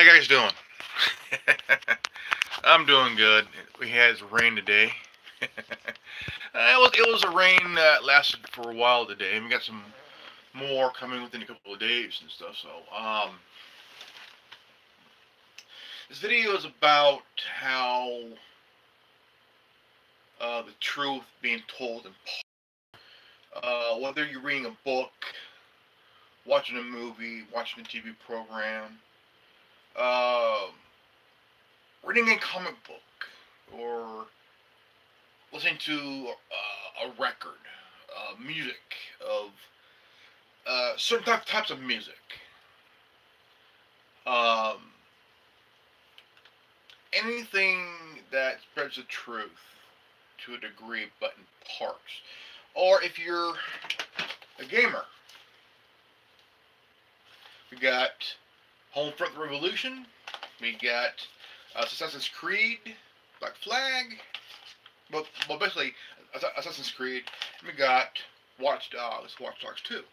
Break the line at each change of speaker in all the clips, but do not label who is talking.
How you guys doing? I'm doing good. We had rain today. It was a rain that lasted for a while today, and we got some more coming within a couple of days and stuff. So, this video is about how the truth being told in whether you're reading a book, watching a movie, watching a TV program, uh, reading a comic book, or listening to a record, music of certain types of music. Um, Anything that spreads the truth to a degree, but in parts. Or if you're a gamer, we got Homefront Revolution, we got Assassin's Creed, Black Flag, well basically Assassin's Creed, and we got Watch Dogs 2.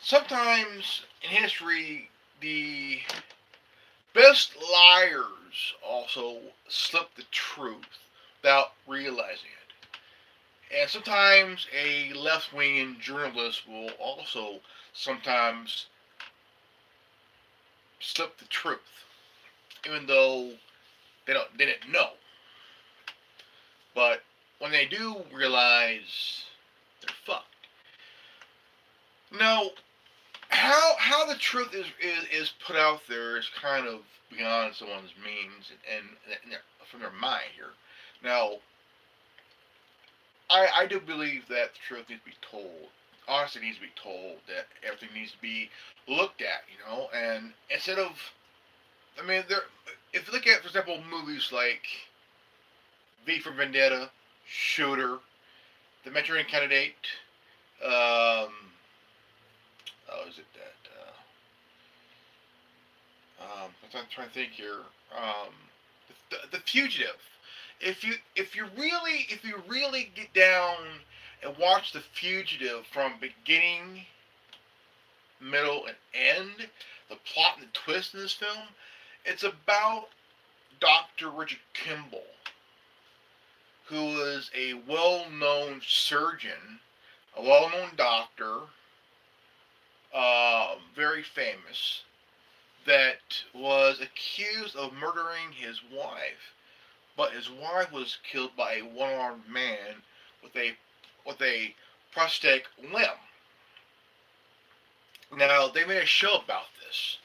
Sometimes in history, the best liars also slip the truth without realizing it. And sometimes a left-wing journalist will also sometimes slip the truth, even though they didn't know. But when they do realize, they're fucked. Now, how the truth is put out there is kind of beyond someone's means and from their mind here. Now, I do believe that the truth needs to be told. Honestly, needs to be told. That everything needs to be looked at, and instead of, if you look at, for example, movies like V for Vendetta, Shooter, The Manchurian Candidate, is it that? I'm trying to think here. The Fugitive. If you really get down and watch The Fugitive from beginning, middle, and end, the plot and the twist in this film, it's about Dr. Richard Kimball, who is a well-known surgeon, a well-known doctor, very famous, that was accused of murdering his wife, but his wife was killed by a one-armed man with a prosthetic limb. Now they made a show about this,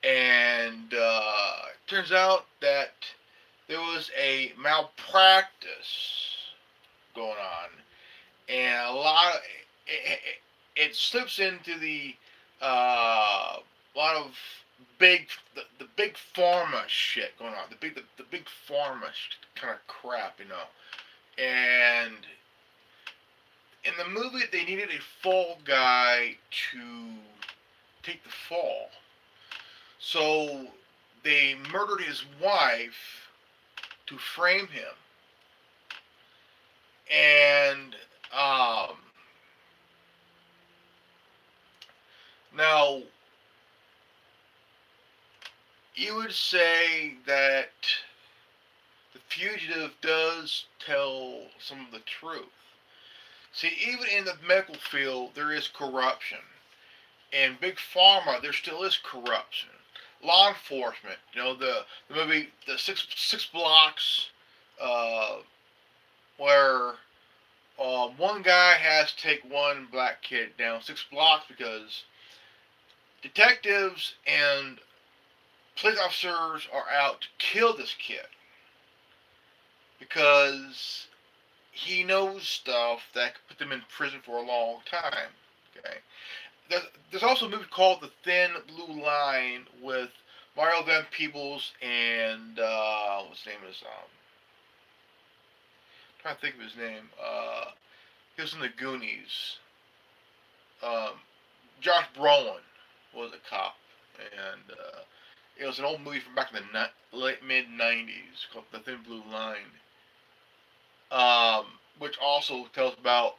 and it turns out that there was a malpractice going on, and a lot of it slips into the lot of the big pharma shit going on, the big pharma kind of crap, and in the movie they needed a fall guy to take the fall, so they murdered his wife to frame him, and now you would say that The Fugitive does tell some of the truth. See, even in the medical field, there is corruption. In Big Pharma, there still is corruption. Law enforcement, the movie, the six blocks, where one guy has to take one black kid down 6 blocks because detectives and police officers are out to kill this kid because he knows stuff that could put them in prison for a long time. Okay, there's also a movie called The Thin Blue Line with Mario Van Peebles and what's his name is I'm trying to think of his name. He was in the Goonies. Um, Josh Brolin was a cop, and it was an old movie from back in the late mid-90s called The Thin Blue Line, which also tells about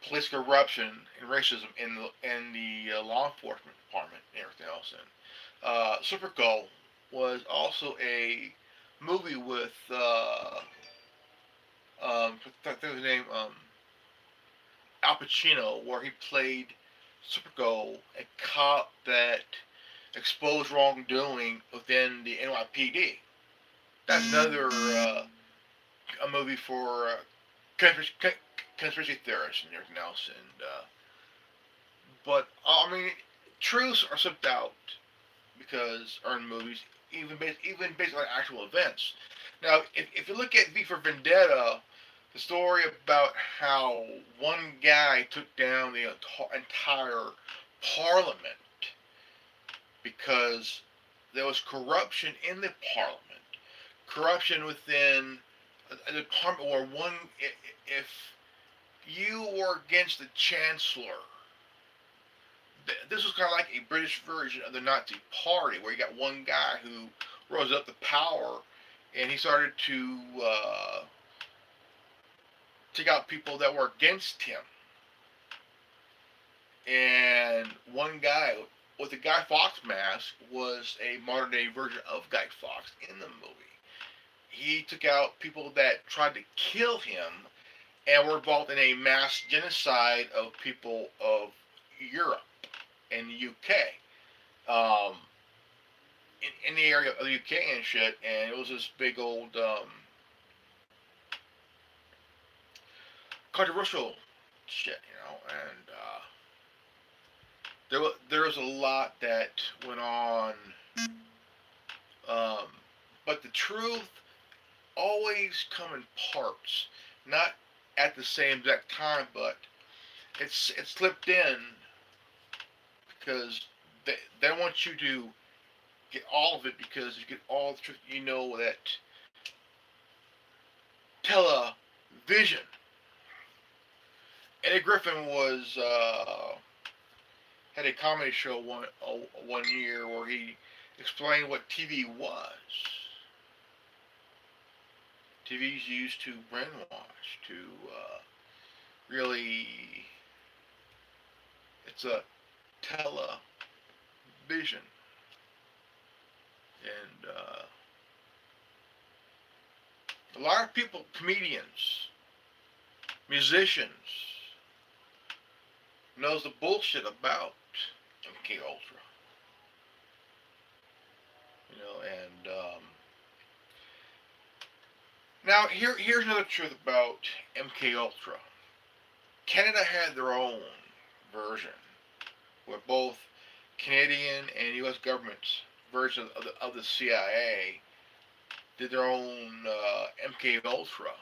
police corruption and racism in the law enforcement department and everything else. And Supergirl was also a movie with I think his name Al Pacino, where he played Supergirl, a cop that exposed wrongdoing within the NYPD. That's another a movie for conspiracy theorists and everything else. And but I mean, truths are slipped out because are in movies, even based on actual events. Now, if you look at V for Vendetta, the story about how one guy took down the entire parliament because there was corruption in the parliament, corruption within a department where if you were against the chancellor, this was kind of like a British version of the Nazi Party, where you got one guy who rose up to power, and he started to take out people that were against him. And one guy with the Guy Fawkes mask was a modern day version of Guy Fawkes in the movie. He took out people that tried to kill him and were involved in a mass genocide of people of Europe and the UK. In the area of the UK and shit, and it was this big old controversial shit, and there was a lot that went on, um, but the truth always come in parts, not at the same exact time, but it's slipped in because they want you to get all of it, because you get all the truth. That television. Eddie Griffin was had a comedy show one year where he explained what TV was. TV's used to brainwash, to really, it's a television. And a lot of people, comedians, musicians, knows the bullshit about MK Ultra. And now here's another truth about MK Ultra. Canada had their own version, where both Canadian and U.S. governments version of the CIA did their own MK Ultra.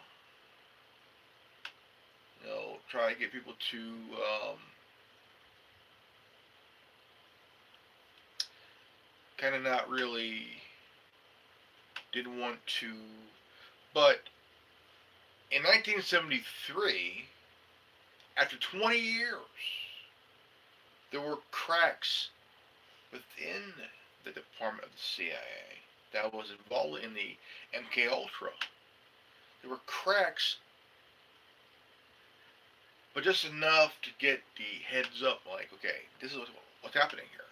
Try to get people to kind of not really didn't want to. But in 1973, after 20 years, there were cracks within the Department of the CIA that was involved in the MK Ultra. There were cracks, but just enough to get the heads up, like, okay, this is what's happening here.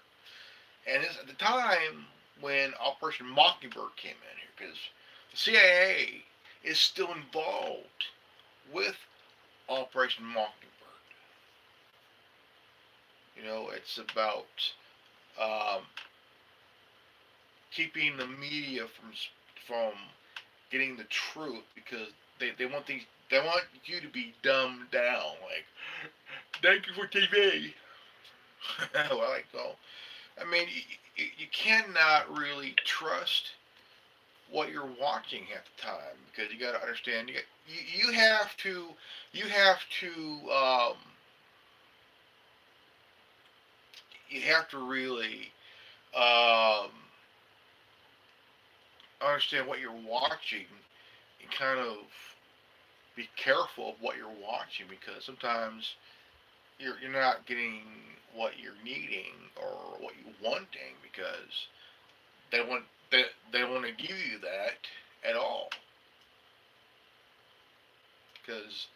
And this at the time when Operation Mockingbird came in here, because the CIA is still involved with Operation Mockingbird. It's about keeping the media from getting the truth, because they want you to be dumbed down. Like, thank you for TV. I mean, you cannot really trust what you're watching half the time, because you got to understand, you have to really understand what you're watching, and kind of be careful of what you're watching, because sometimes you're not getting what you're needing or what you're wanting, because they want to give you that at all, because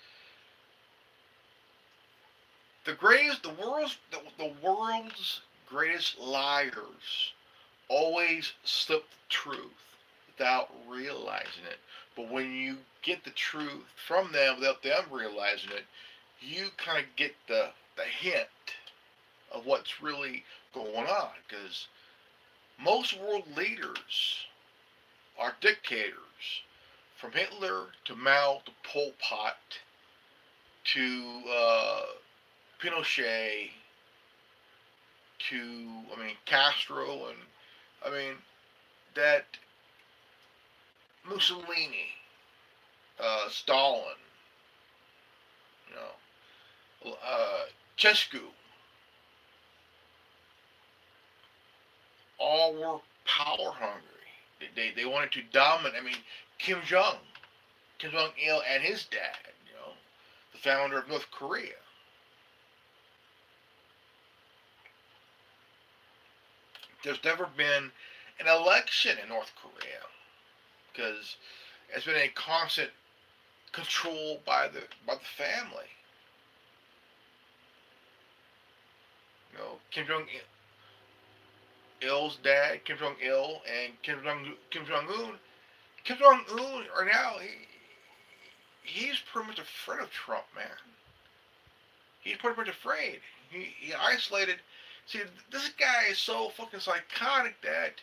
the world's greatest liars always slip the truth without realizing it. But when you get the truth from them without them realizing it, you kind of get the hint of what's really going on. Because most world leaders are dictators, from Hitler to Mao to Pol Pot to Pinochet to, I mean, Castro, and I mean that Mussolini, Stalin, you know, Ceausescu, all were power hungry. They wanted to dominate. I mean, Kim Jong Il, and his dad, the founder of North Korea. There's never been an election in North Korea because it's been a constant control by the family. Kim Jong Il's dad, Kim Jong Il, and Kim Jong Un. Kim Jong Un, right now, he's pretty much afraid of Trump, man. He's pretty much afraid. He isolated. See, this guy is so fucking psychotic that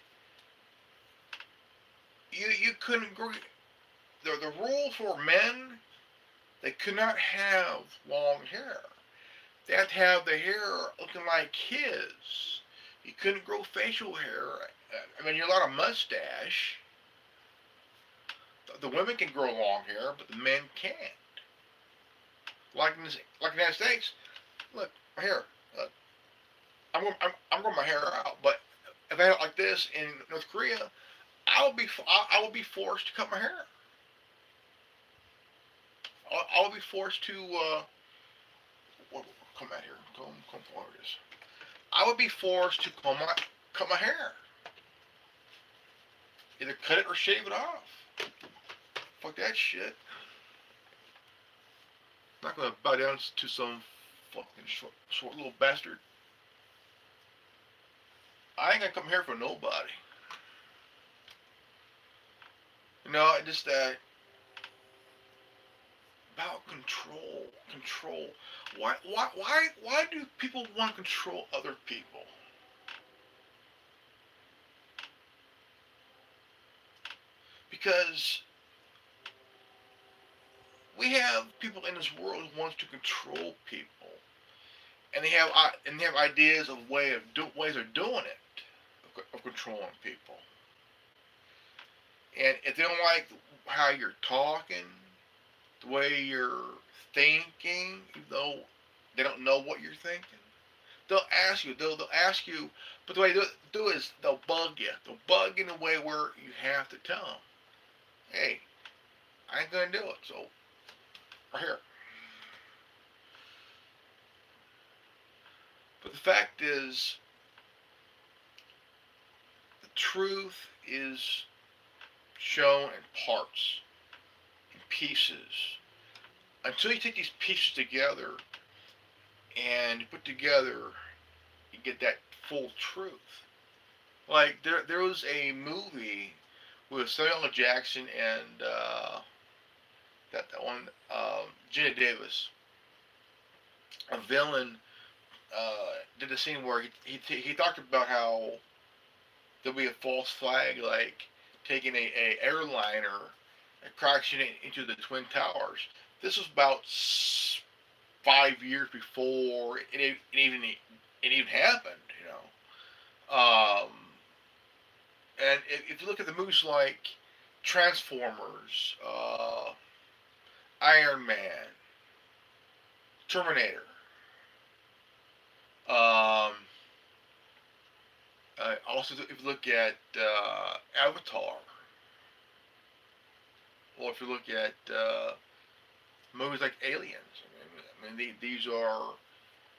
you couldn't agree. The rule for men, they could not have long hair. They had to have the hair looking like his. You couldn't grow facial hair. I mean, you're allowed a mustache. The women can grow long hair, but the men can't. Like in the United States, look, my hair. Look, I'm growing my hair out, but if I had it like this in North Korea, I would be forced to cut my hair. I would be forced to come out here. Come forward. I would be forced to cut my hair. Either cut it or shave it off. Fuck that shit. I'm not gonna bow down to some fucking short little bastard. I ain't gonna come here for nobody. Just about control. Why do people want to control other people? Because we have people in this world who wants to control people, and they have ideas of ways of doing it, of controlling people. And if they don't like how you're talking, the way you're thinking, even though they don't know what you're thinking, they'll ask you. They'll ask you, but the way they do is they'll bug you. They'll bug in a way where you have to tell them, hey, I ain't gonna do it. So, right here. But the fact is, the truth is shown in parts, in pieces. Until you take these pieces together and you put together, you get that full truth. Like there was a movie with Samuel L. Jackson and that one, Gina Davis. A villain did a scene where he talked about how there'll be a false flag, like taking a airliner and crashing it into the Twin Towers. This was about 5 years before it even happened, And if you look at the movies like Transformers, Iron Man, Terminator, also if you look at Avatar, or if you look at movies like Aliens, I mean these are,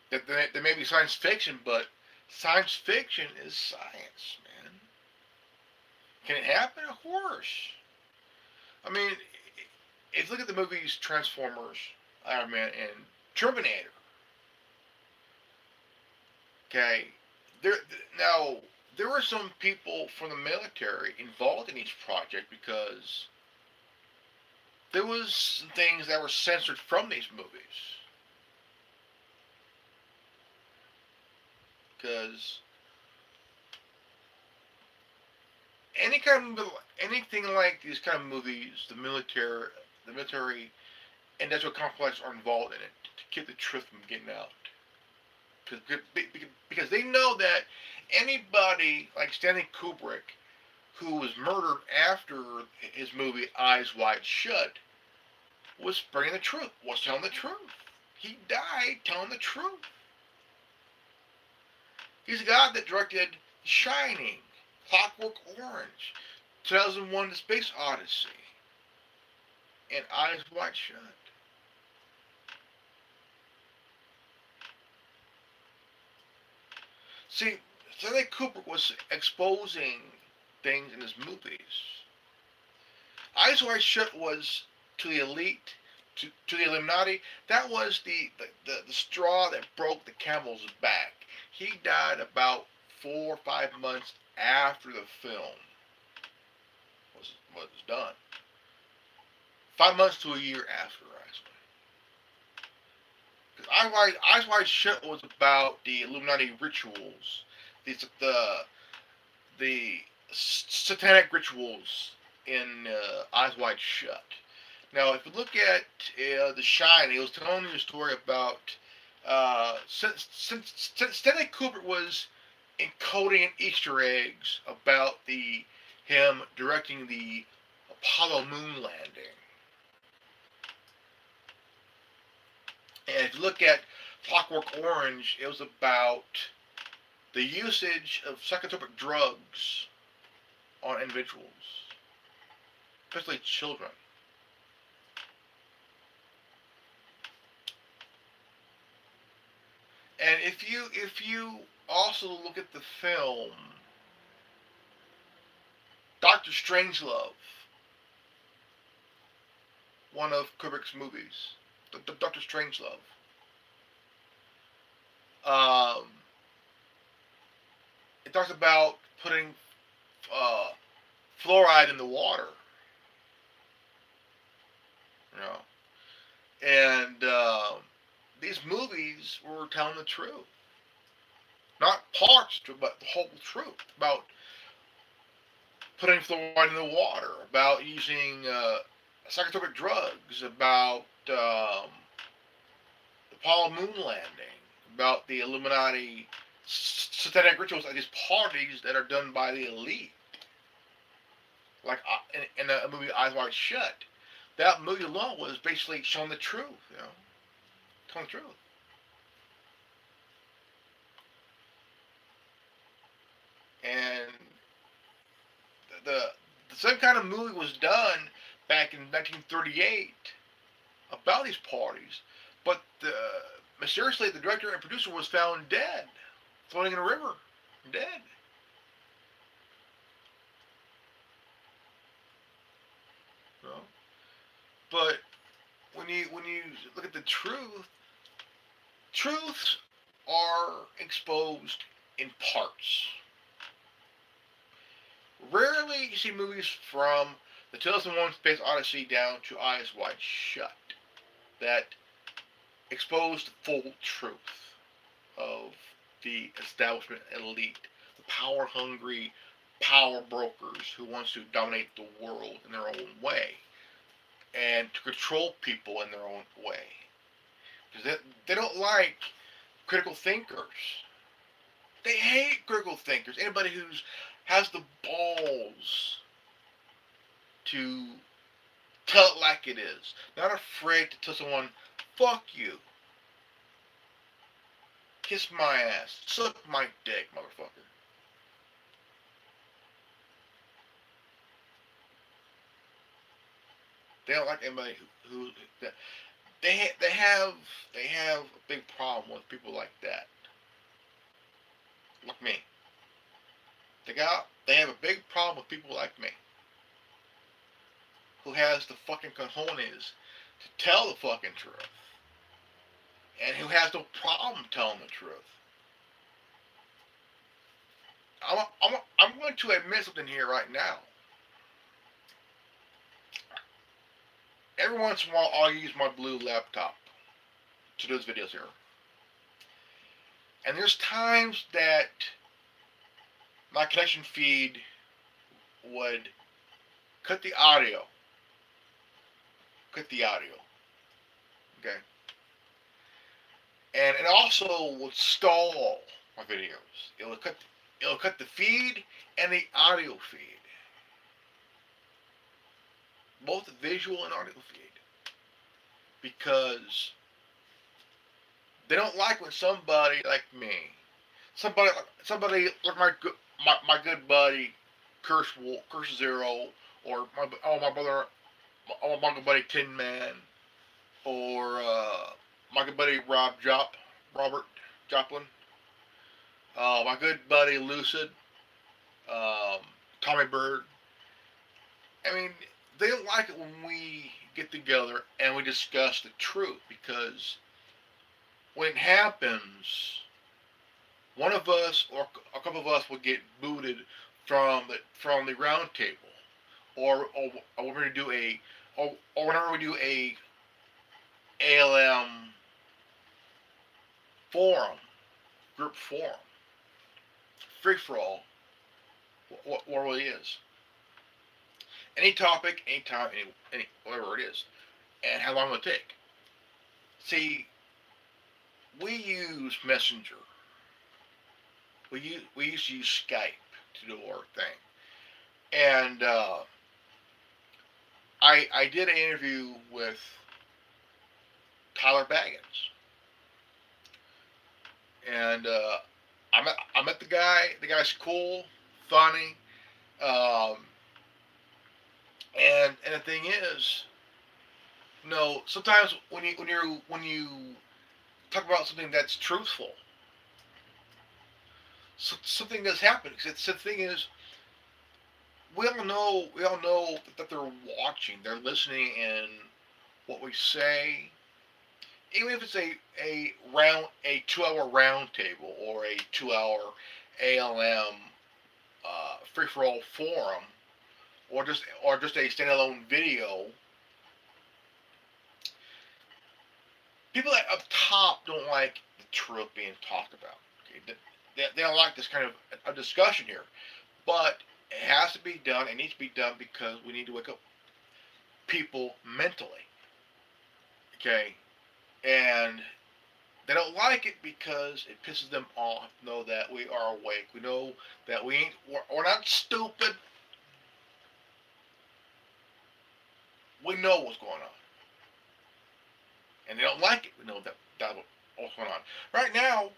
they may be science fiction, but science fiction is science, man. Can it happen? Of course. I mean, if you look at the movies Transformers, Iron Man, and Terminator, Okay, there now there were some people from the military involved in each project because there was some things that were censored from these movies. Because any kind of anything like these kind of movies, the military industrial complex are involved in it to keep the truth from getting out. Because they know that anybody like Stanley Kubrick, who was murdered after his movie Eyes Wide Shut, was bringing the truth, was telling the truth. He died telling the truth. He's the guy that directed Shining, Clockwork Orange, 2001: The Space Odyssey, and Eyes Wide Shut. See, Stanley Kubrick was exposing things in his movies. Eyes Wide Shut was to the elite, to the Illuminati. That was the straw that broke the camel's back. He died about 4 or 5 months after the film was done. 5 months to a year after, actually. Eyes Wide Shut was about the Illuminati rituals, the the satanic rituals in Eyes Wide Shut. Now, if you look at The Shining, it was telling you a story about since Stanley Kubrick was encoding Easter eggs about the him directing the Apollo moon landing. And if you look at Clockwork Orange, it was about the usage of psychotropic drugs on individuals, especially children. And if you also look at the film Doctor Strangelove, one of Kubrick's movies, Doctor Strangelove, um, it talks about putting uh, fluoride in the water, you know, and these movies were telling the truth, not parts, but the whole truth about putting fluoride in the water, about using psychotropic drugs, about the Apollo moon landing, about the Illuminati satanic rituals at these parties that are done by the elite, like in a movie Eyes Wide Shut. That movie alone was basically showing the truth, telling the truth. And the the same kind of movie was done back in 1938 about these parties, but mysteriously the director and producer was found dead, floating in a river, dead. You know? But when you look at the truth, truths are exposed in parts. Rarely you see movies from the 2001 Space Odyssey down to Eyes Wide Shut that expose the full truth of the establishment elite, the power hungry power brokers who wants to dominate the world in their own way and to control people in their own way. Because they don't like critical thinkers. They hate critical thinkers. Anybody who's has the balls to tell it like it is. Not afraid to tell someone, fuck you. Kiss my ass. Suck my dick, motherfucker. They don't like anybody who they have a big problem with people like that. Like me. They have a big problem with people like me. Who has the fucking cojones to tell the fucking truth. And who has no problem telling the truth. I'm going to admit something here right now. Every once in a while, I'll use my blue laptop to do those videos here. And there's times that my connection feed would cut the audio. Cut the audio. Okay. And it also would stall my videos. It'll cut the feed and the audio feed. Both the visual and audio feed. Because they don't like when somebody like me, somebody like my good buddy Curse Zero, or my brother, my good buddy Tin Man, or my good buddy Robert Joplin, my good buddy Lucid, um, Tommy Bird. I mean, they don't like it when we get together and we discuss the truth, because when it happens, one of us or a couple of us will get booted from the round table, or we're going to do or whenever we do a ALM forum, group forum, free for all, whatever it is, any topic, any time, any whatever it is, and how long it will take. See, we use Messenger. We used to use Skype to do our thing, and I did an interview with Tyler Baggins, and I met the guy. The guy's cool, funny, um, and the thing is, sometimes when you talk about something that's truthful, something does happen. Because the thing is, we all know that they're watching, they're listening, and what we say, even if it's a 2 hour round table or a 2 hour ALM free for all forum, or just a standalone video. People that up top don't like the truth being talked about. Okay? They don't like this kind of a discussion here, but it has to be done. It needs to be done because we need to wake up people mentally. Okay, and they don't like it because it pisses them off. Know that we are awake. We know that we're not stupid. We know what's going on, and they don't like it. We know that's what's going on. Right now,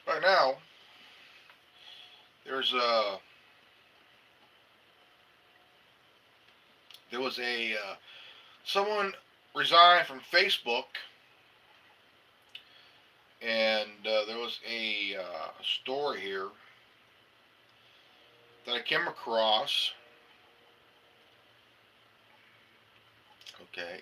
right now, there's a there was a someone resigned from Facebook, and there was a story here that I came across. Okay.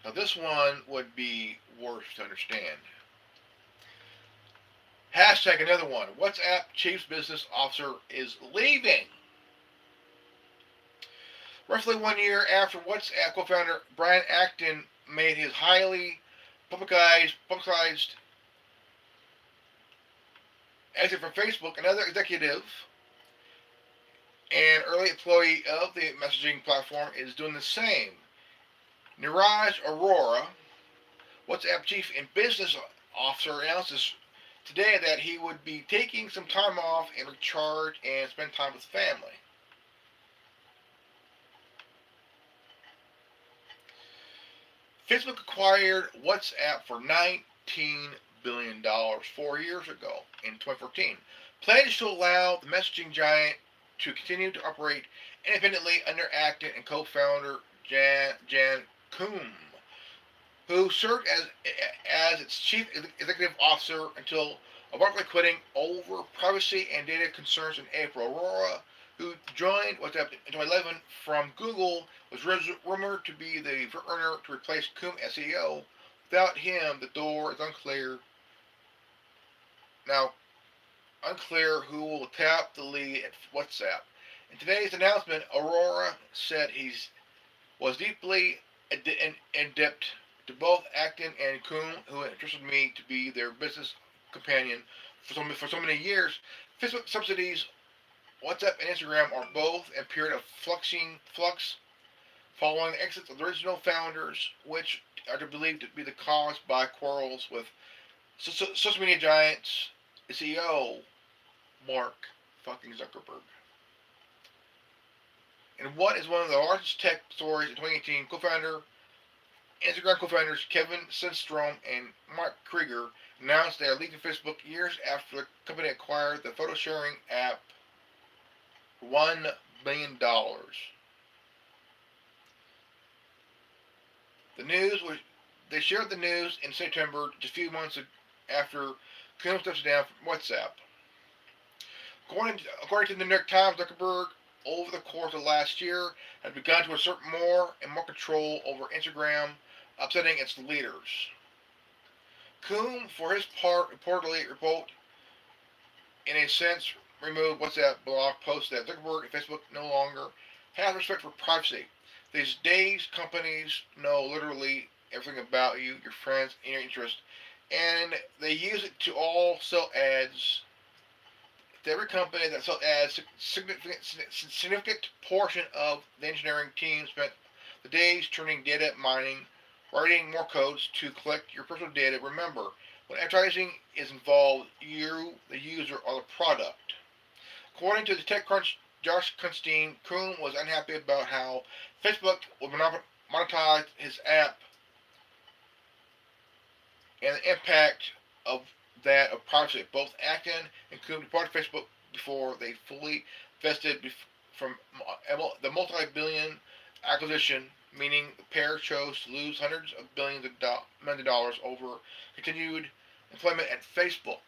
Now this one would be worse to understand. Hashtag another one. WhatsApp chief business officer is leaving. Roughly 1 year after WhatsApp co-founder Brian Acton made his highly publicized exit from Facebook, another executive and early employee of the messaging platform is doing the same. Niraj Arora, WhatsApp chief and business officer, announces today that he would be taking some time off and recharge and spend time with family. Facebook acquired WhatsApp for $19 billion 4 years ago in 2014. Pledged to allow the messaging giant to continue to operate independently under Acton and co-founder Jan Koum, who served as its chief executive officer until abruptly quitting over privacy and data concerns in April. Aurora who joined WhatsApp in 2011 from Google, was rumored to be the front-runner to replace Coombe as CEO. Without him, the door is unclear. Now, unclear who will tap the lead at WhatsApp. In today's announcement, Aurora said he was deeply adept to both Acton and Coombe, who entrusted me to be their business companion for so many years. Facebook subsidies, WhatsApp and Instagram are both in a period of flux following the exits of the original founders, which are believed to be the cause by quarrels with social media giants, CEO Mark fucking Zuckerberg. And what is one of the largest tech stories in 2018, Instagram co-founders Kevin Systrom and Mark Krieger announced they are leaving Facebook years after the company acquired the photo sharing app for $1 billion. They shared the news in September, just a few months after Coombe steps down from WhatsApp. According to the New York Times, Zuckerberg, over the course of last year, has begun to assert more and more control over Instagram, upsetting its leaders. Coombe, for his part, reportedly in a sense, removed WhatsApp blog post that Zuckerberg and Facebook no longer have respect for privacy. These days, companies know literally everything about you, your friends, and your interests, and they use it to all sell ads. To every company that sells ads, significant portion of the engineering team spent the days turning data mining, writing more codes to collect your personal data. Remember, when advertising is involved, you, the user, are the product. According to the TechCrunch, Josh Kunstein, Coombe was unhappy about how Facebook would monetize his app and the impact of privacy. Both Acton and Coombe departed Facebook before they fully vested from the multi-billion acquisition, meaning the pair chose to lose hundreds of millions of dollars over continued employment at Facebook.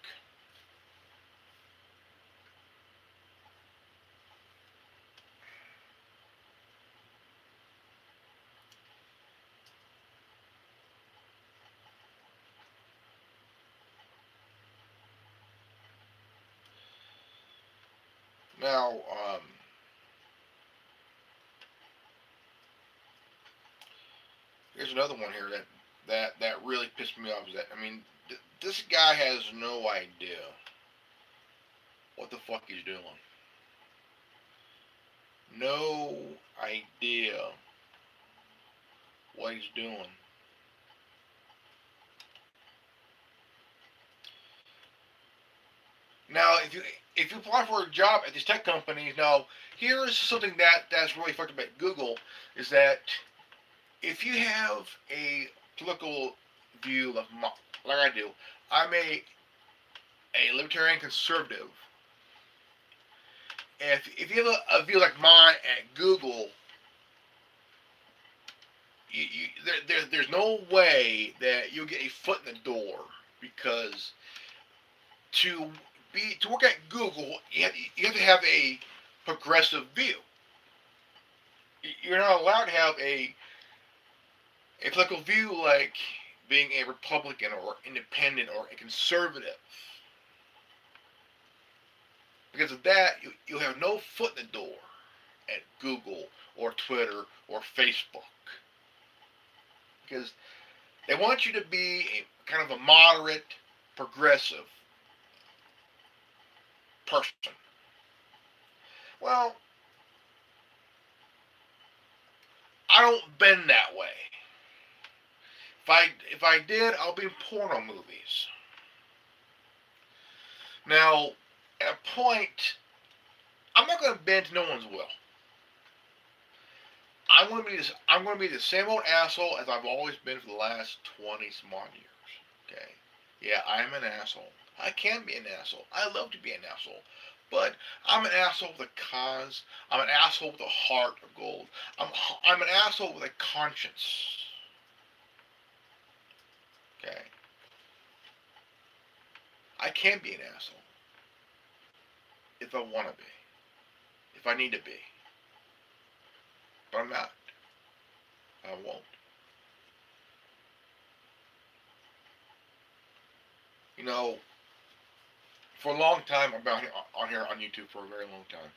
Now, here's another one here that really pissed me off. Is that, I mean, this guy has no idea what the fuck he's doing. No idea what he's doing. Now, if you apply for a job at these tech companies, now here's something that's really fucked up at Google, is that if you have a political view like I do, I'm a libertarian conservative. If you have a view like mine at Google, there's no way that you'll get a foot in the door, because to work at Google, you have to have a progressive view. You're not allowed to have a political view like being a Republican or independent or a conservative. Because of that, you have no foot in the door at Google or Twitter or Facebook. Because they want you to be a kind of a moderate, progressive person. Well, I don't bend that way. If I did, I'll be in porno movies. Now, at a point, I'm not going to bend to no one's will. I'm going to be the same old asshole as I've always been for the last 20 some odd years. Okay? Yeah, I'm an asshole. I can be an asshole. I love to be an asshole. But I'm an asshole with a cause. I'm an asshole with a heart of gold. I'm an asshole with a conscience. Okay? I can be an asshole if I want to be. if I need to be. But I'm not. I won't. You know, for a long time, I've been on here on YouTube for a very long time.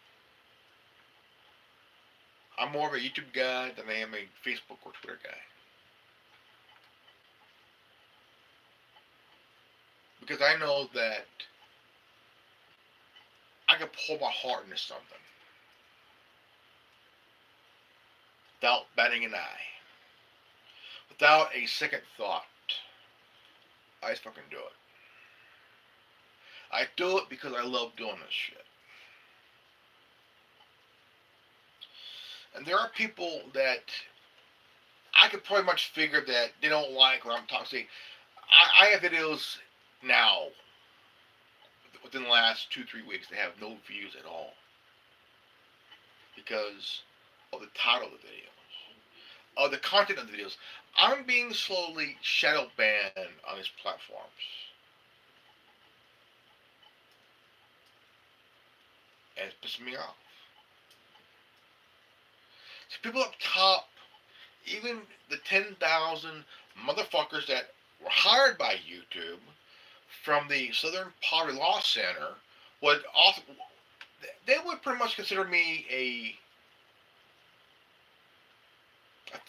I'm more of a YouTube guy than I am a Facebook or Twitter guy. Because I know that I can pour my heart into something without batting an eye, without a second thought. I just fucking do it. I do it because I love doing this shit. And there are people that I could pretty much figure that they don't like what I'm talking. See, I have videos now within the last 2-3 weeks that have no views at all because of the title of the videos, of the content of the videos. I'm being slowly shadow banned on these platforms. And it's pissing me off. So people up top, even the 10,000 motherfuckers that were hired by YouTube from the Southern Poverty Law Center would also, they would pretty much consider me a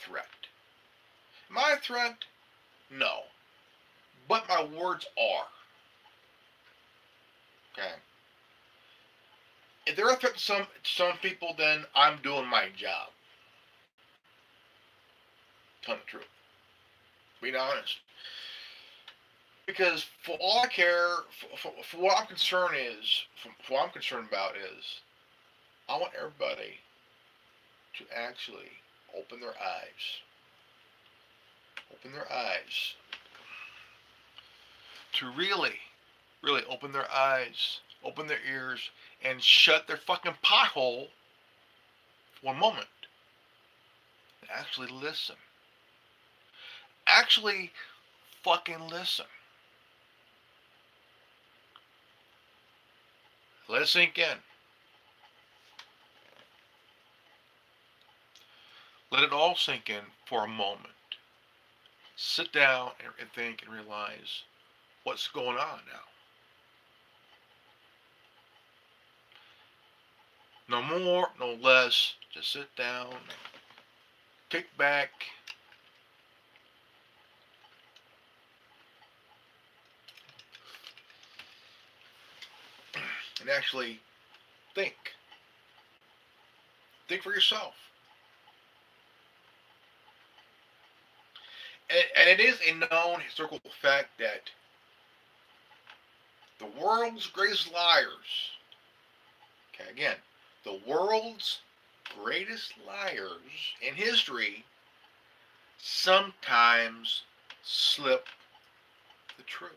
threat. Am I a threat? No. But my words are. Okay. If they're a threat to some people, then I'm doing my job. Tell the truth. Being honest. Because for all I care, for what I'm concerned is, for what I'm concerned about is, I want everybody to actually open their eyes. Open their eyes. To really, really open their eyes, open their ears, and shut their fucking pothole for one moment. And actually listen. Actually fucking listen. Let it sink in. Let it all sink in for a moment. Sit down and think and realize what's going on now. No more, no less. Just sit down, kick back, and actually think. Think for yourself. And it is a known historical fact that the world's greatest liars, okay, again, the world's greatest liars in history sometimes slip the truth.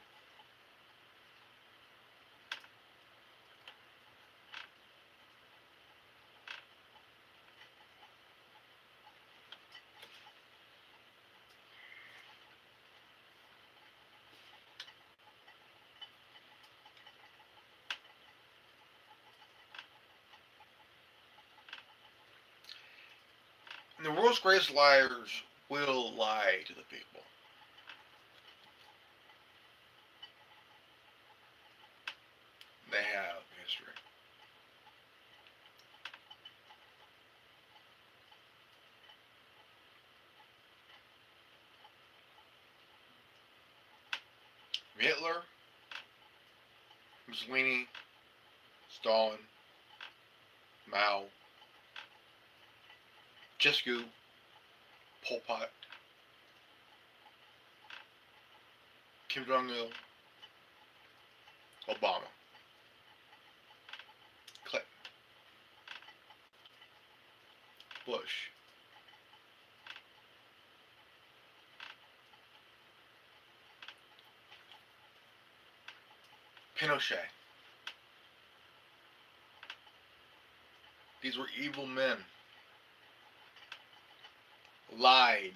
And the world's greatest liars will lie to the people. They have history. Hitler, Mussolini, Stalin, Mao, Ceausescu, Pol Pot, Kim Jong-il, Obama, Clinton, Bush, Pinochet. These were evil men. Lied.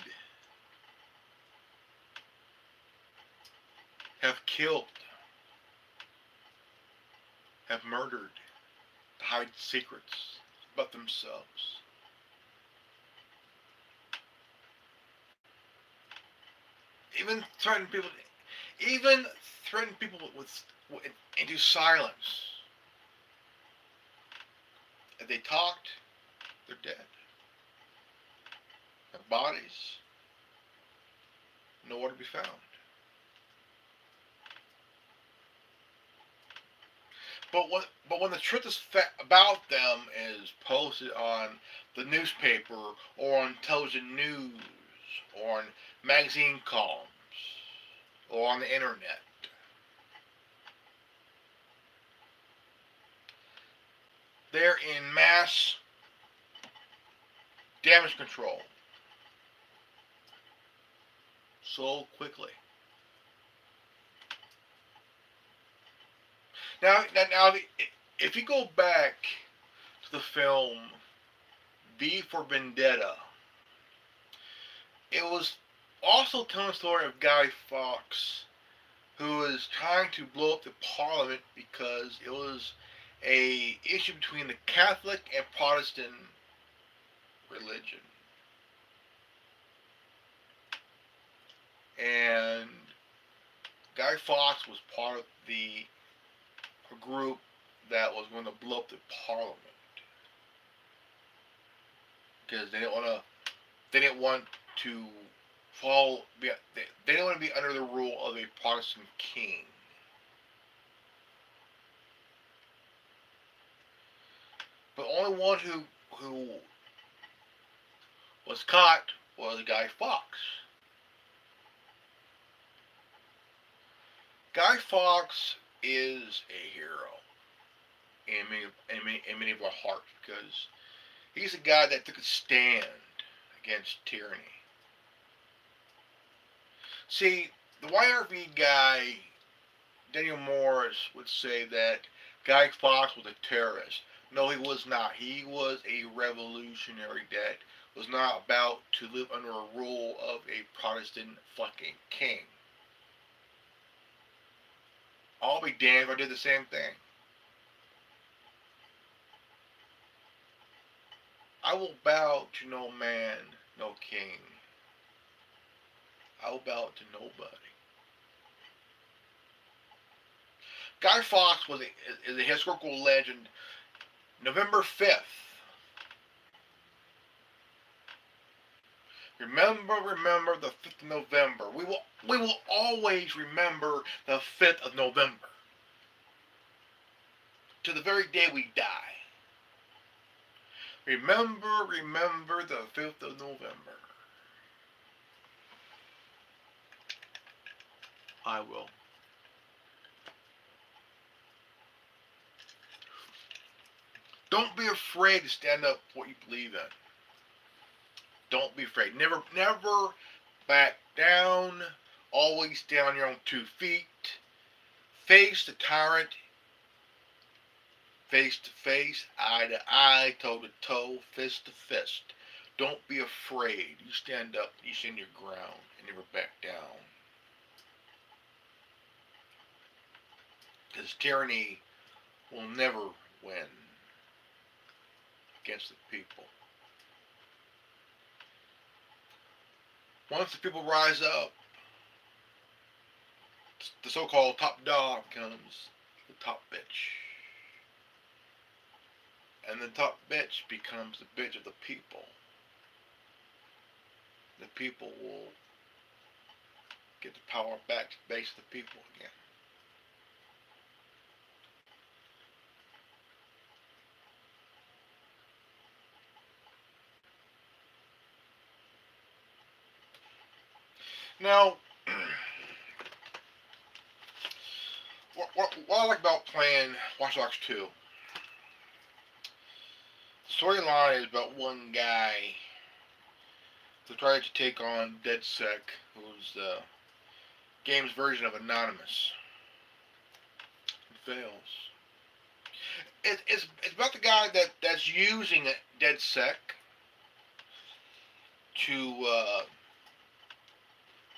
Have killed. Have murdered. To hide secrets. but themselves. Even threaten people, even threaten people with into silence. If they talked, they're dead. Their bodies nowhere to be found. But when the truth about them is posted on the newspaper or on television news or on magazine columns or on the internet, they're in mass damage control so quickly. Now, if you go back to the film V for Vendetta, it was also telling the story of Guy Fawkes, who was trying to blow up the Parliament because it was a issue between the Catholic and Protestant religion. And Guy Fawkes was part of a group that was going to blow up the Parliament because they didn't want to follow. They didn't want to be under the rule of a Protestant king. But the only one who was caught was Guy Fawkes. Guy Fawkes is a hero in many of our hearts because he's a guy that took a stand against tyranny. See, the YRV guy, Daniel Morris, would say that Guy Fawkes was a terrorist. No, he was not. He was a revolutionary that was not about to live under a rule of a Protestant fucking king. I'll be damned if I did the same thing. I will bow to no man, no king. I will bow to nobody. Guy Fawkes is a historical legend. November 5th. Remember the 5th of November. We will always remember the 5th of November. To the very day we die. Remember the 5th of November. I will. Don't be afraid to stand up for what you believe in. Don't be afraid. Never back down. Always stand on your own 2 feet. Face the tyrant. Face to face, eye to eye, toe to toe, fist to fist. Don't be afraid. You stand up, you stand your ground, and never back down. Because tyranny will never win against the people. Once the people rise up, the so-called top dog becomes the top bitch. And the top bitch becomes the bitch of the people. The people will get the power back to the base of the people again. Now, what I like about playing Watch Dogs 2, the storyline is about one guy who tried to take on DedSec, who's the game's version of Anonymous. It fails. It's about the guy that's using DedSec to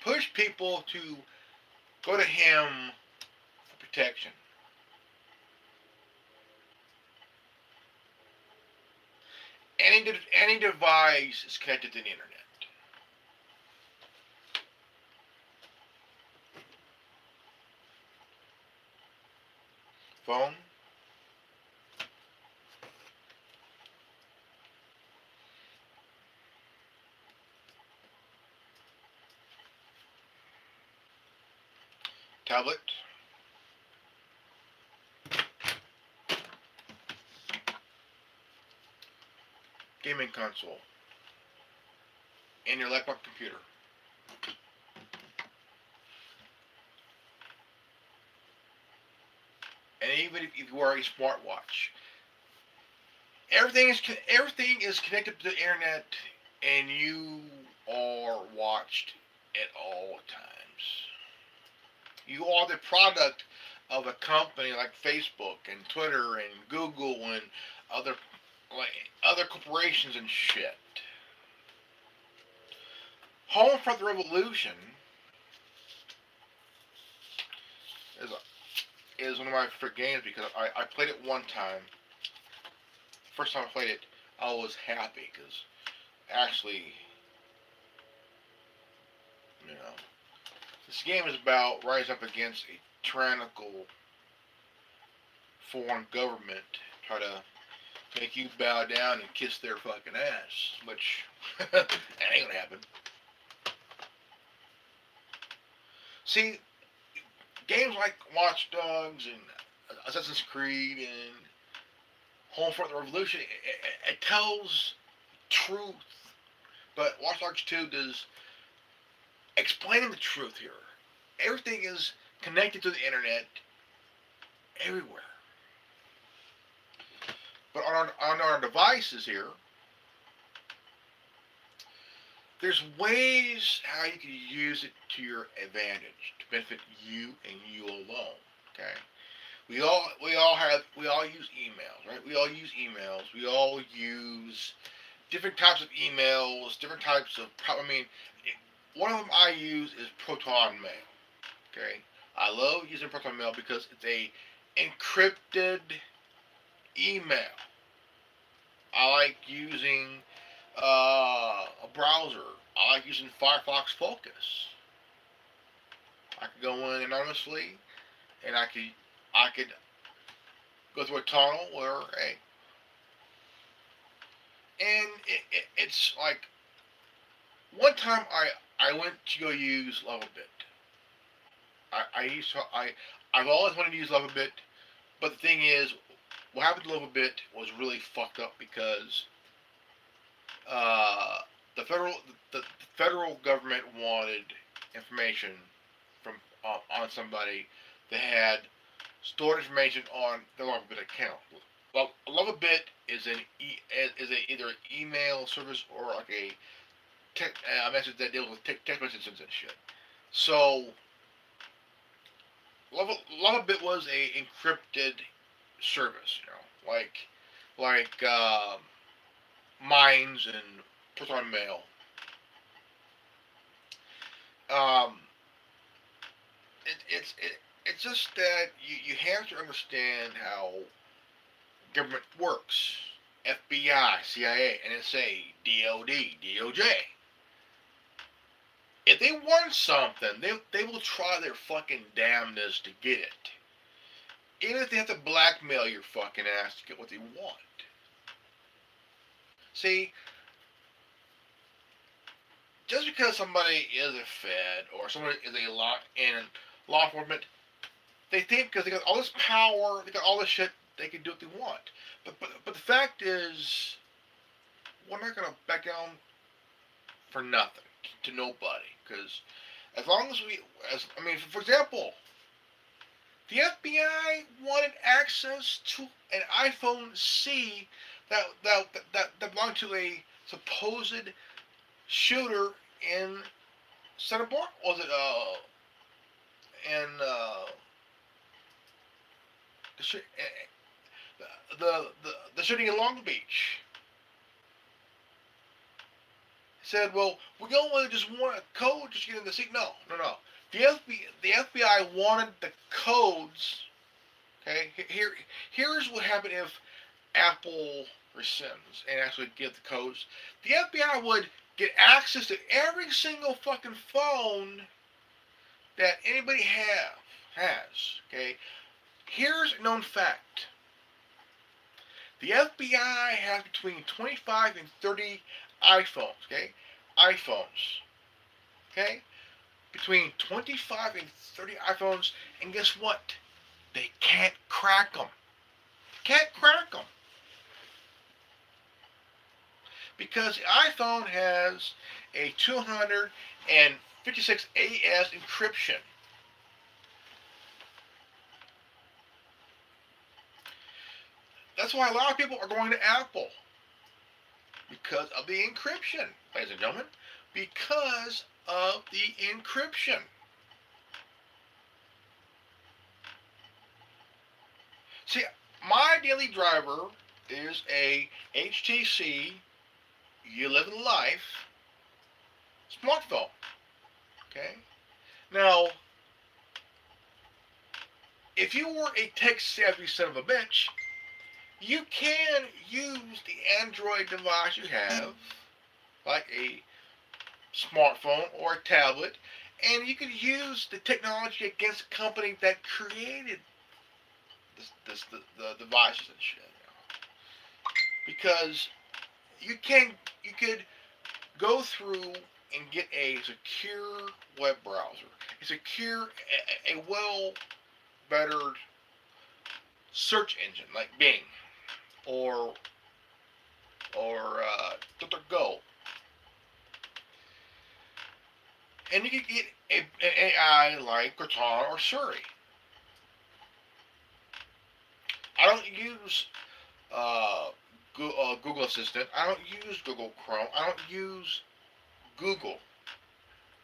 push people to go to him for protection. any device is connected to the internet. Phone, tablet, gaming console, and your laptop computer. And even if you wear a smartwatch, everything is connected to the internet, and you are watched at all times. You are the product of a company like Facebook and Twitter and Google and other other corporations and shit. Homefront the Revolution is is one of my favorite games because I played it one time. First time I played it, I was happy because actually, you know, this game is about rising up against a tyrannical foreign government, try to make you bow down and kiss their fucking ass, which that ain't gonna happen. See, games like Watch Dogs and Assassin's Creed and Homefront the Revolution, it tells truth, but Watch Dogs 2 does explaining the truth here. Everything is connected to the internet everywhere. But on our devices here, there's ways how you can use it to your advantage to benefit you and you alone. Okay, we all use emails, right? We all use emails. We all use different types of emails, different types of. I mean, one of them I use is Proton Mail. Okay, I love using Proton Mail because it's a encrypted email. I like using a browser. I like using Firefox Focus. I could go in anonymously, and I could go through a tunnel where hey, and it's like one time I went to go use Lovabit. I've always wanted to use Lovabit, but the thing is, what happened to Lovabit was really fucked up because uh, the federal the federal government wanted information from on somebody that had stored information on their Lovabit account. Well, Lovabit is either an email service or like a message that deals with text messages and shit. So Lovabit was a encrypted service, you know, like Minds and Proton Mail. Um, it's just that you have to understand how government works. FBI, CIA, NSA, DOD, DOJ. If they want something, they will try their fucking damnedest to get it. Even if they have to blackmail your fucking ass to get what they want. See, just because somebody is a Fed or somebody is a law enforcement, they think because they got all this power, they got all this shit, they can do what they want. But the fact is, we're not gonna back down for nothing to nobody. Because as long as I mean, for example, the FBI wanted access to an iPhone C that belonged to a supposed shooter in Santa Barbara. Was it in the shooting in Long Beach? Said, well, we don't really just want a code just to get in the seat. No. The FBI wanted the codes. Okay, here's what happened if Apple rescinds and actually give the codes, the FBI would get access to every single fucking phone that anybody has. Okay? Here's a known fact. The FBI has between 25 and 30 iPhones, okay? iPhones, okay? Between 25 and 30 iPhones, and guess what? They can't crack them. Can't crack them. Because the iPhone has a 256 AS encryption. That's why a lot of people are going to Apple. Because of the encryption, ladies and gentlemen. Because of the encryption. See, my daily driver is a HTC You Live in Life smartphone. Okay? Now, if you were a tech-savvy son of a bitch, you can use the Android device you have, like a smartphone or a tablet, and you can use the technology against the company that created the devices and shit. Because you could go through and get a secure web browser, a well-bettered search engine like Bing or DuckDuckGo, and you could get an AI like Cortana or Siri. I don't use Google Assistant. I don't use Google Chrome. I don't use Google.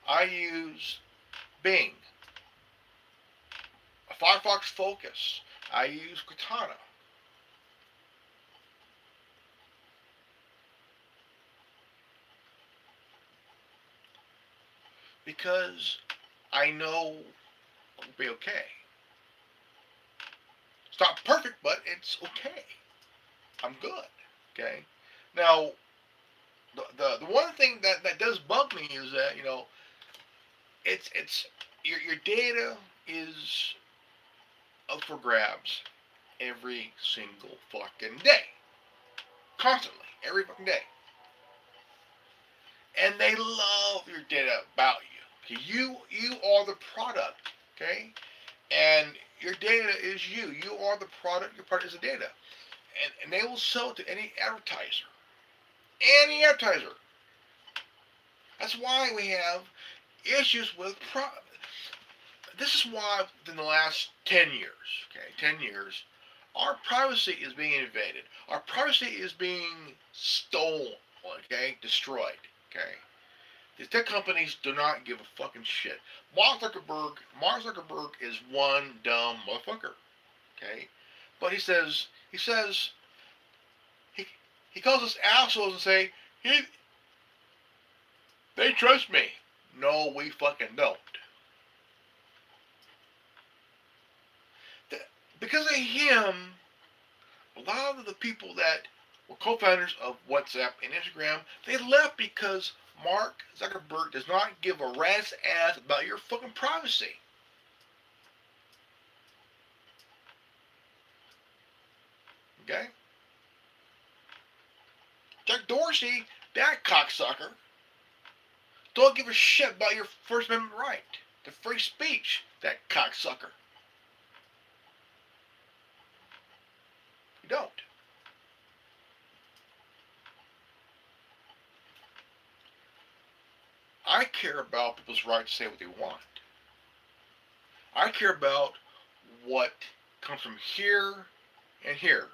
I use Bing. Firefox Focus. I use Cortana. Because I know it'll be okay. It's not perfect, but it's okay. I'm good. Okay. Now, the one thing that does bug me is that it's your data is up for grabs every single fucking day, constantly, every fucking day, and they love your data about you. Okay? You are the product. Okay. And your data is you. You are the product. Your product is the data. And they will sell it to any advertiser. Any advertiser. That's why we have issues with this is why in the last 10 years, okay, 10 years, our privacy is being invaded. Our privacy is being stolen, okay, destroyed, okay. These tech companies do not give a fucking shit. Mark Zuckerberg is one dumb motherfucker, okay. But he calls us assholes and say, they trust me. No, we fucking don't. Because of him, a lot of the people that were co-founders of WhatsApp and Instagram, they left because Mark Zuckerberg does not give a rat's ass about your fucking privacy. Okay? Jack Dorsey, that cocksucker, don't give a shit about your First Amendment right to free speech, that cocksucker. You don't. I care about people's right to say what they want. I care about what comes from here and here.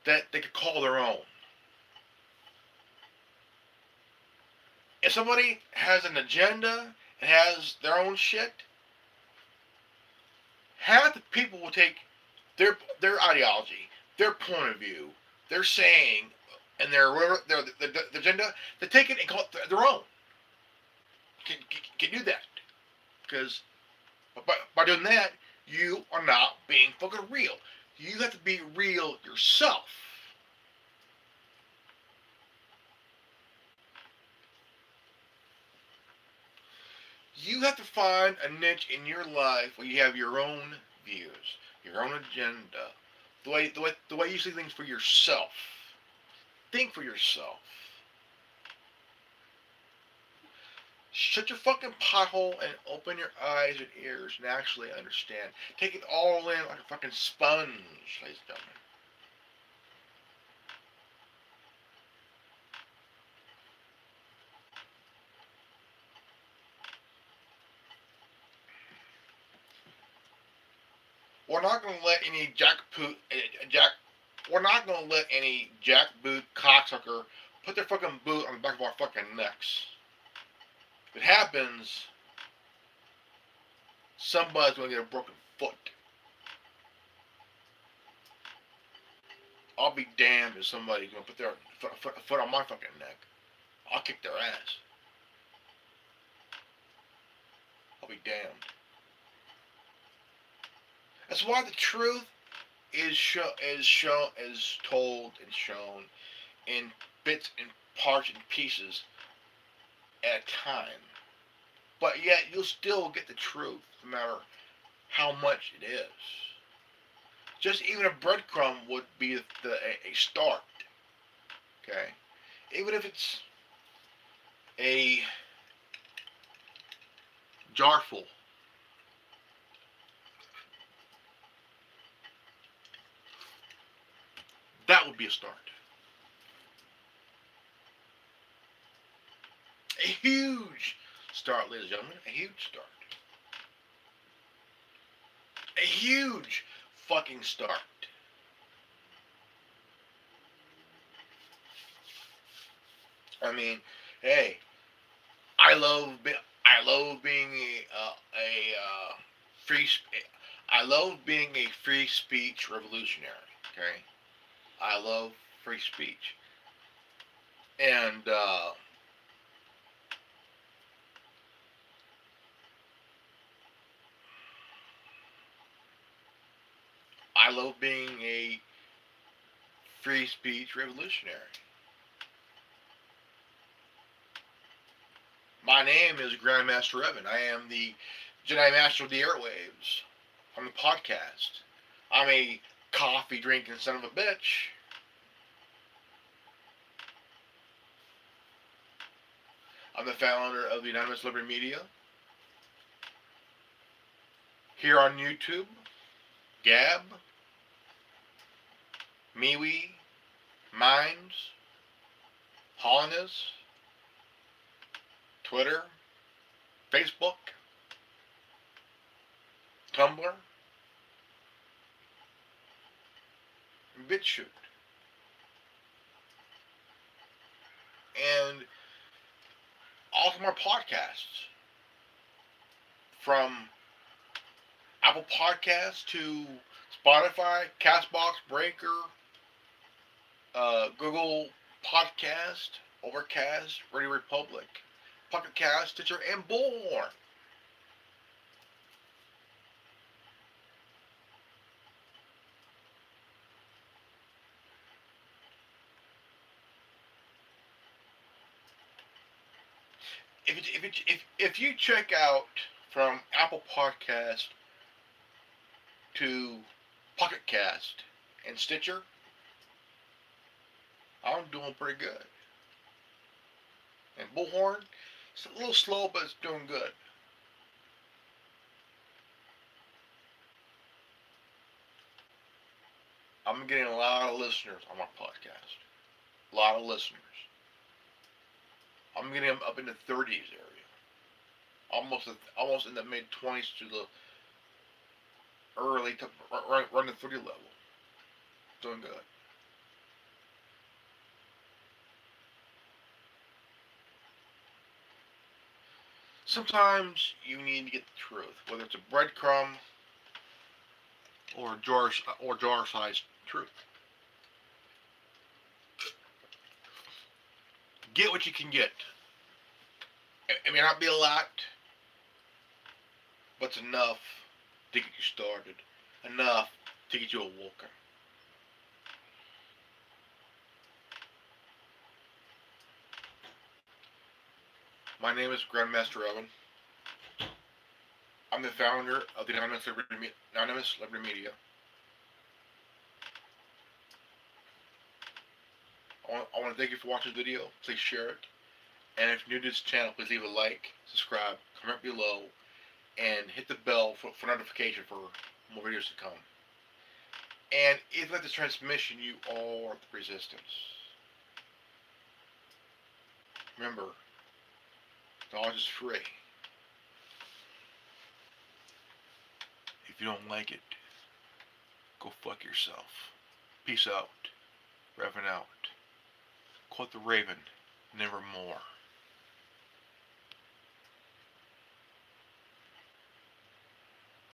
That they could call their own. If somebody has an agenda and has their own shit, half the people will take their ideology, their point of view, their saying, and their agenda, they take it and call it their own. Can do that. Because by doing that, you are not being fucking real. You have to be real yourself. You have to find a niche in your life where you have your own views, your own agenda, the way you see things for yourself. Think for yourself. Shut your fucking pothole and open your eyes and ears and actually understand. Take it all in like a fucking sponge, ladies and gentlemen. We're not going to let any we're not going to let any jackboot cocksucker put their fucking boot on the back of our fucking necks. If it happens, somebody's going to get a broken foot. I'll be damned if somebody's going to put their foot on my fucking neck. I'll kick their ass. I'll be damned. That's why the truth is told and shown in bits and parts and pieces at a time. But yet you'll still get the truth no matter how much it is. Just even a breadcrumb would be a start. Okay? Even if it's a jarful. That would be a start. A huge start, ladies and gentlemen. A huge start. A huge fucking start. I mean, hey, I love being I love being a free speech revolutionary. Okay, I love free speech, and I love being a free speech revolutionary. My name is Grandmaster Evan. I am the Jedi Master of the airwaves. I'm the podcast. I'm a coffee drinking son of a bitch. I'm the founder of the Anonymous Liberty Media. Here on YouTube, Gab, MeWe, Minds, Hollandus, Twitter, Facebook, Tumblr, and BitChute. And also my podcasts. From Apple Podcasts to Spotify, Castbox, Breaker, Google Podcast, Overcast, Radio Republic, Pocket Cast, Stitcher, and Bullhorn. If you check out from Apple Podcast to Pocket Cast and Stitcher, I'm doing pretty good. And Bullhorn, it's a little slow, but it's doing good. I'm getting a lot of listeners on my podcast. A lot of listeners. I'm getting them up in the 30s area. Almost in the mid 20s to the early to run the 30 level. Doing good. Sometimes you need to get the truth, whether it's a breadcrumb or jar-sized truth. Get what you can get. It may not be a lot, but it's enough to get you started. Enough to get you awoken. My name is Grandmaster Evan. I'm the founder of the Anonymous Liberty Media. I want to thank you for watching the video. Please share it. And if you're new to this channel, please leave a like, subscribe, comment below, and hit the bell for notification for more videos to come. And if you like this transmission, you are the resistance. Remember, knowledge is free. If you don't like it, go fuck yourself. Peace out. Reverend out. Quote the Raven, nevermore.